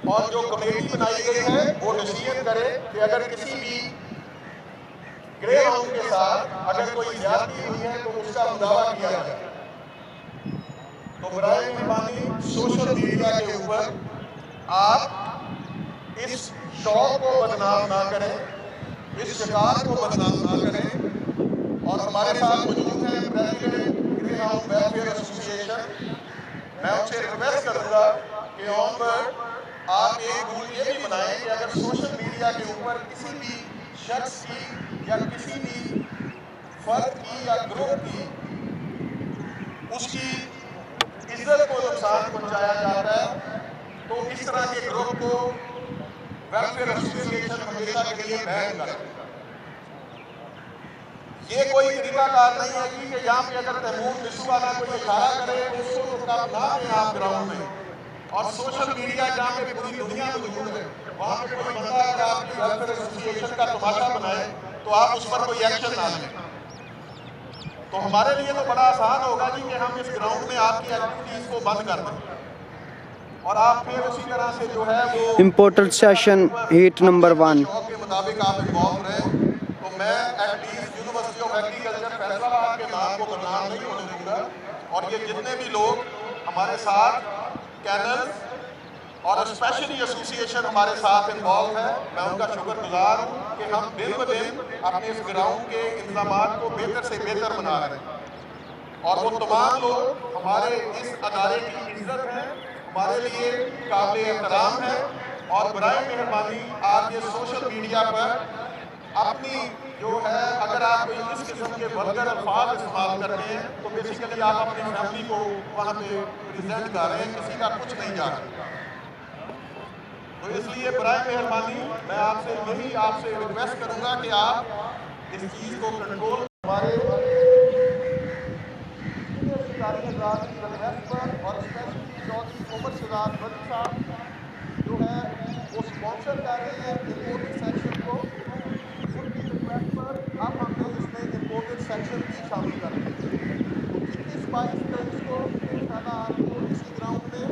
और जो कमेटी बनाई गई है वो डिसीजन करे कि अगर किसी भी ग्रे हाउंड के साथ अगर कोई ज्यादती हुई है तो उसका मुदावा किया जाए। तो बराए मेहरबानी सोशल मीडिया के ऊपर आप इस शौक को बदनाम ना करें, इस शिकार को बदनाम ना करें। और हमारे साथ मौजूद हैं president grey hound welfare association. मैं उनसे रिक्वेस्ट करूंगा कि ऑनवर्ड आप एक रूल ये भी बनाएं कि अगर सोशल मीडिया के ऊपर किसी भी शख्स की या किसी भी फर्द की या ग्रुप की उसकी इज्जत को नुकसान पहुंचाया जाता है तो इस तरह के ग्रुप को वेलफेयर एसोसिएशन हमेशा के लिए बैन कर। ये कोई तरीकाकार नहीं है कि यहाँ पे अगर तैमूर मिसू वाला कोई इशारा करे तो उसको तो कब ना दें आप ग्राउंड में। और सोशल मीडिया जहाँ पे पूरी दुनिया मौजूद है वहाँ पे कोई बंदा अगर आपकी वेलफेयर एसोसिएशन का तमाशा बनाए तो आप उस पर कोई एक्शन ना लें। तो हमारे लिए तो बड़ा आसान होगा जी कि हम इस ग्राउंड में आपकी एक्टिविटीज को बंद कर दें और आप फिर उसी तरह से जो है वो इम्पोर्टेड सेशन हीट नंबर 1 शौक के मुताबिक आप इन्वॉल्व रहें। तो मैं at least university of agriculture Faisalabad के नाम को बदनाम नहीं होने दूंगा। और ये जितने भी लोग हमारे साथ कैनल्स और स्पेशली एसोसिएशन हमारे साथ इन्वॉल्व है, मैं उनका शुक्रगुजार हूँ कि हम दिन ब दिन अपने इस ग्राउंड के इंतजाम को बेहतर से बेहतर बना रहे हैं। और वो तमाम लोग हमारे इस अदारे की इज्जत है, हमारे लिए काबिल एहतराम है। और बराए मेहरबानी आप ये सोशल मीडिया पर अपनी जो है अगर आप कोई इस किस्म के वल्गर अल्फाज इस्तेमाल करते हैं तो बेसिकली आप अपनी फैमिली को वहाँ पे प्रेजेंट कर रहे हैं, किसी का कुछ नहीं जा रहा। तो इसलिए बराए मेहरबानी मैं आपसे रिक्वेस्ट करूंगा कि आप इस चीज़ को कंट्रोल हमारे और स्पेशली चौधरी उमर शहजाद वली साहब जो है वो स्पॉन्सर कर रहे हैं इम्पोर्टेड सेक्शन को। उनकी रिक्वेस्ट पर अब हमने इसमें इम्पोर्टेड सेक्शन भी शामिल कर दिए। तो 21-22-23 को इंशाल्लाह आपको इसी ग्राउंड में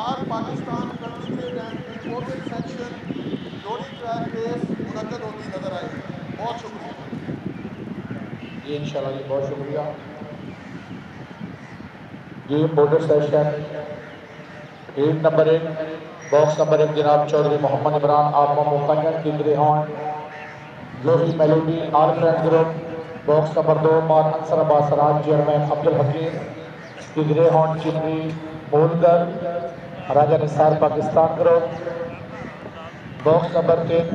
आर Pakistan contribute and imported section जोड़ी ट्रैक रेस मुनक्कद होती नजर आएगी। बहुत शुक्रिया जी, इंशाल्लाह जी, बहुत शुक्रिया जी। Imported session heat number 1 box number 1 जनाब चौधरी मोहम्मद इमरान आपका मुकन्नत की ग्रेहाउंड लोही melody all friends group. Box number 2 मार अंसर अब्बास सराज चेयरमैन अब्दुल हकीम की ग्रेहाउंड चिमनी मोलगर Raja Nisar Pakistan group. Box number 3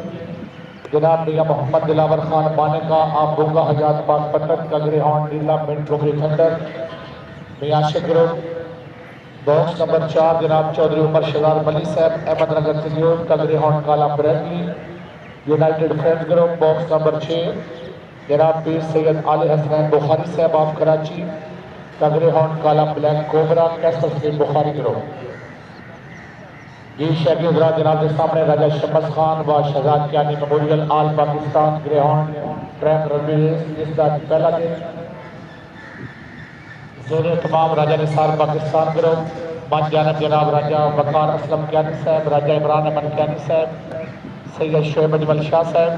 जनाब मियाँ मोहम्मद दिलावर खान बाने का आप बुंगा हजात पाक पटन का ग्रेहाउंड नीला मिंट टोकरी खंडर मियाँ ग्रुप। बॉक्स नंबर 4 जनाब चौधरी उमर शहजाद मली साहब अहमद नगर सिंदूर का ग्रेहाउंड काला Bradley United friends group. Box number 6 जनाब पीर सैयद आले हसनैन बुखारी साहब आप कराची का ग्रेहाउंड काला black cobra castle street Bukhari group. जी शेख हजरात जनाब के सामने राजा शमस खान व Shahzad Kiani memorial all Pakistan greyhound track rugby race जिसका पहला दिन जोरे तमाम राजा निसार पाकिस्तान ग्रुप। मन जानब जनाब राजा वकार असलम कियानी साहब, राजा इमरान अमन कियानी साहब, सैयद शोएब अजमल शाह साहब।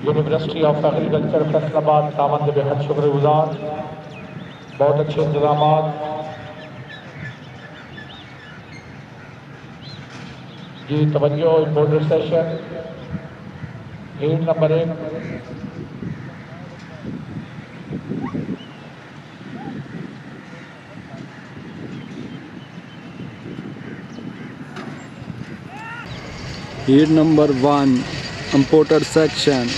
यूनिवर्सिटी ऑफ एग्रीकल्चर फैसलाबाद दामन बेहद शुक्रगुजार, बहुत अच्छे इंतजाम। जी तवज्जो imported session heat number 1 heat number 1 imported section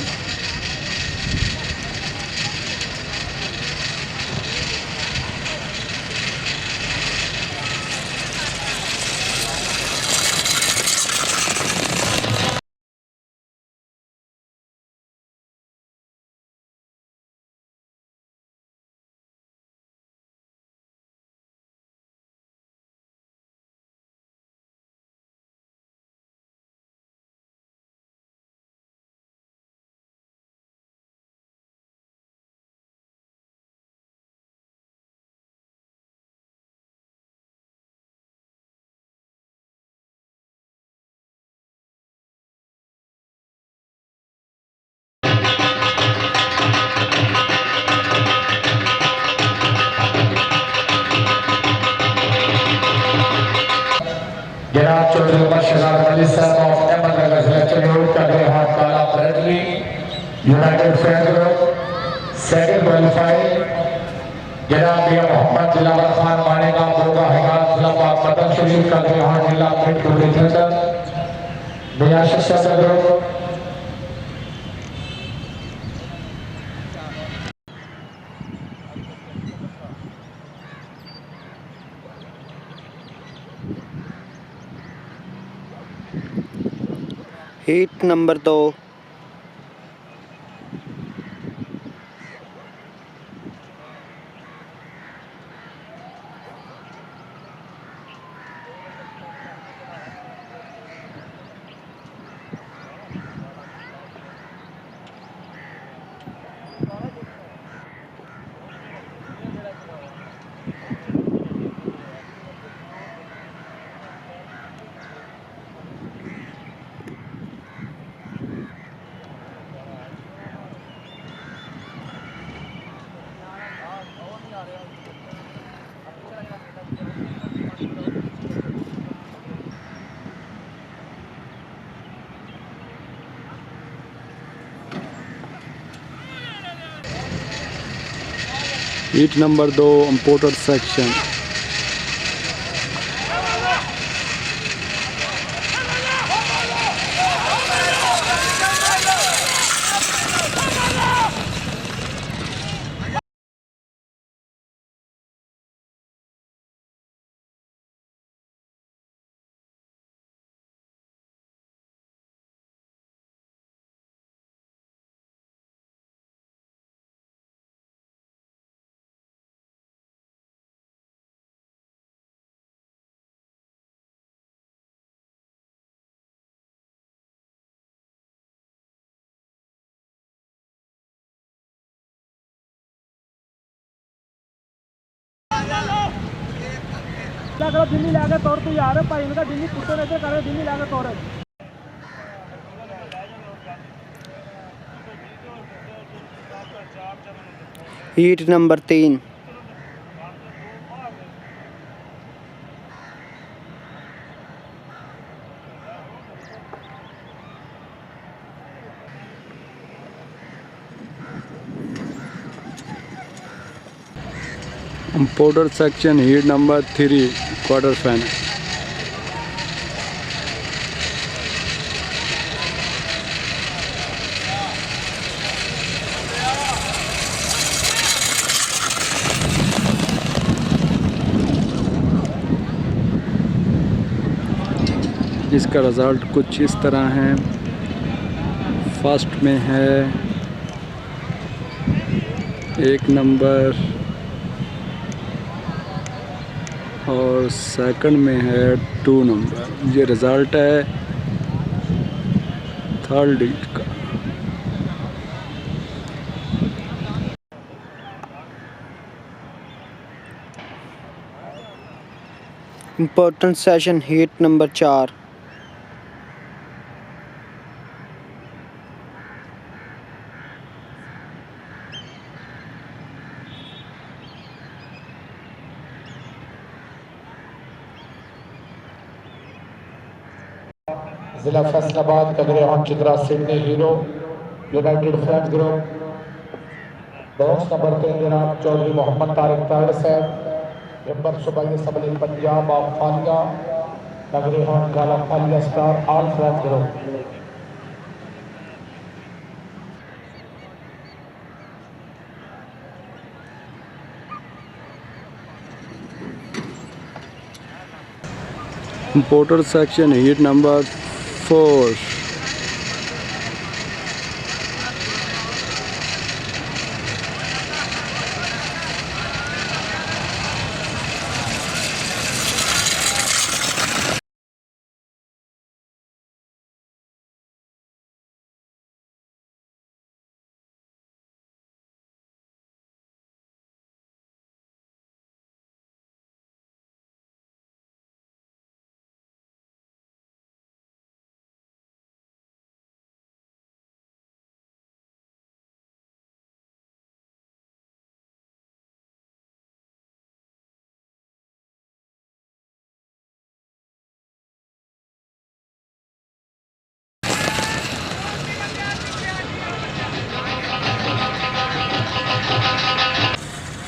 जनाब चौधरी उमर शहजाद अली साहब ऑफ अहमदनगर सिलेक्शन रोड का ग्रेहाउंड काला Bradley United fan group second qualified जनाब मियां मोहम्मद दिलावर खान मानेगा बोगा हैगात इस्लामाबाद मदन शरीफ का ग्रेहाउंड नीला मिड टू डिफेंडर मियां शशा group heat number 2। Heat number 2 importer section. Delhi लाके तौर तू यार भाई इनका दिल्ली कुत्ते ने करे दिल्ली लाके तौर heat number 3। Importer section heat number 3 quarter final. इसका रिज़ल्ट कुछ इस तरह है। फर्स्ट में है 1 नंबर और सेकंड में है 2 नंबर। ये रिज़ल्ट है थर्ड हीट का। Important session heat number 4। जिला फैसलाबाद का greyhound Chitra Sydney hero United fan group box number 3 जनाब चौधरी मोहम्मद तारिक तारड़ साहब मेंबर सूबाई असम्बली पंजाब ऑफ फालिया का ग्रेहाउंड काला फालिया star all fan group importer section heat number 4।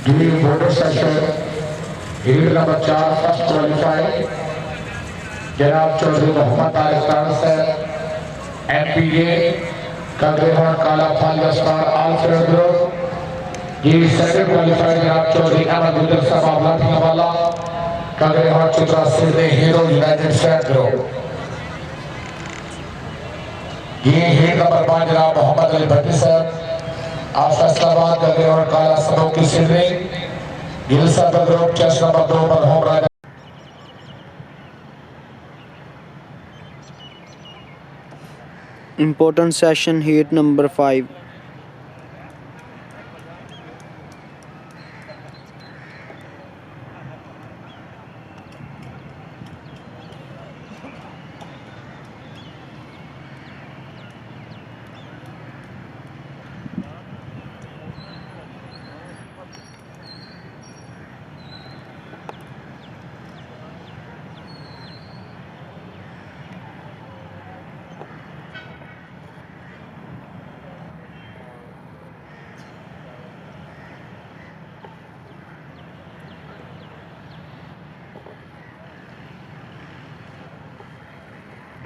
जी motor session heat number 4 first qualify जनाब चौधरी मोहम्मद तारिक खान साहब एमपीए का ग्रेहाउंड काला फालिया स्टार ऑल फ्रेंड ग्रुप। ये सेकंड क्वालिफाई जनाब चौधरी अहमद गुजर साहब लाठियां वाला का greyhound Chitra Sydney hero United friend group. ये हीट नंबर 5 जनाब मोहम्मद अली भट्टी साहब आप फैसलाबाद का ग्रेहाउंड काला सबों की सिडनी गिल साहब ग्रुप। चेस नंबर 2 पर होम राजा Important session heat number 5.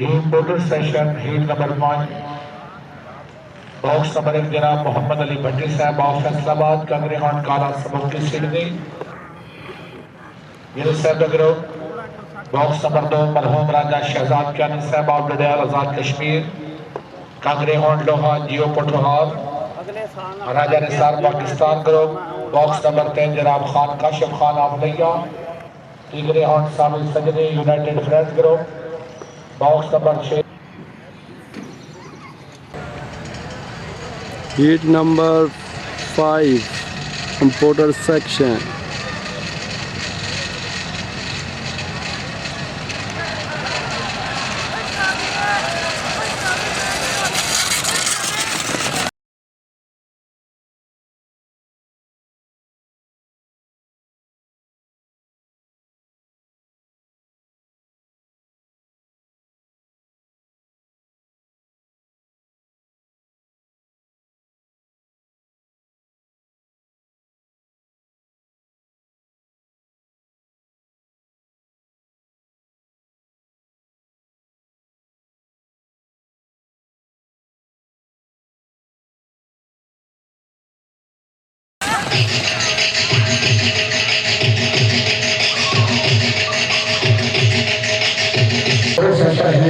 Game motor session heat number 5 box number 1 जनाब मोहम्मद अली भट्टी साहब ऑफ फैसलाबाद का ग्रेहाउंड काला सबों की सिडनी गिल साहब ग्रुप। बॉक्स नंबर 2 मरहूम राजा शहजाद क्यानी साहब ऑफ डडेल आजाद कश्मीर का ग्रेहाउंड लोहा जियो पटोहार Raja Nisar Pakistan group. Box number 3 जनाब खान काशिफ खान ऑफ लिया ग्रेहाउंड सामिल सजनी united friends group. Box number 6 Heat number 5. Important section.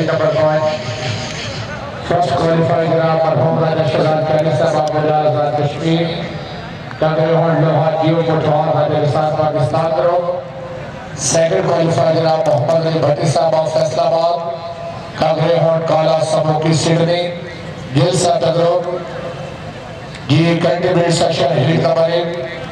Number 5 first qualify जनाब मरहूम राजा शहजाद क्यानी साहब आजाद कश्मीर का ग्रेहाउंड लोहा जियो पटोहार Raja Nisar Pakistan group. Second qualify जनाब मोहम्मद अली भट्टी साहब ऑफ फैसलाबाद का ग्रेहाउंड काला सबों की सिडनी गिल साहब ग्रुप। ये कैंडिडेट सेशन हीट नंबर 1